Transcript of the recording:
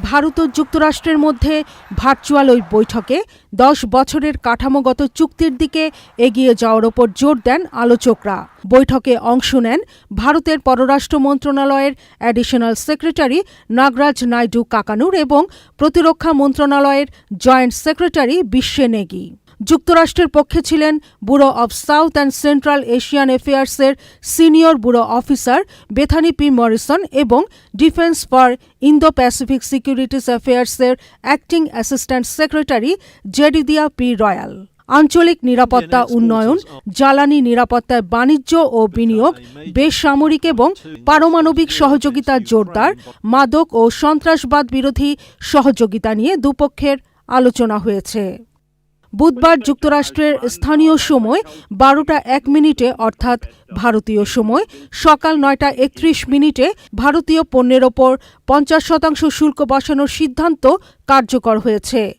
ভারত ও যুক্তরাষ্ট্রের মধ্যে ভার্চুয়াল ওই বৈঠকে 10 বছরের কাঠামোগত চুক্তির দিকে এগিয়ে যাওয়ার ওপর জোর দেন আলোচকরা। বৈঠকে অংশ নেন ভারতের পররাষ্ট্র মন্ত্রণালয়ের অ্যাডিশনাল সেক্রেটারি নাগরাজ নাইডু কাকানুর এবং প্রতিরক্ষা মন্ত্রণালয়ের জয়েন্ট সেক্রেটারি বিশ্বে নেগি। যুক্তরাষ্ট্রের পক্ষে ছিলেন bureau of south and central Asian অ্যাফেয়ার্সের senior bureau officer Bethany P Morrison এবং defence for Indo Pacific securities অ্যাফেয়ার্সের acting assistant secretary Jedidiah P Royal. আঞ্চলিক নিরাপত্তা উন্নয়ন, জ্বালানি নিরাপত্তায় বাণিজ্য ও বিনিয়োগ, বেসামরিক এবং পারমাণবিক সহযোগিতা জোরদার, মাদক ও সন্ত্রাসবাদ বিরোধী সহযোগিতা নিয়ে দুপক্ষের আলোচনা হয়েছে। বুধবার যুক্তরাষ্ট্রের স্থানীয় সময় 12টা 1 মিনিটে অর্থাৎ ভারতীয় সময় সকাল 9টা 31 মিনিটে ভারতীয় পণ্যের ওপর 50% শুল্ক বসানোর সিদ্ধান্ত কার্যকর হয়েছে।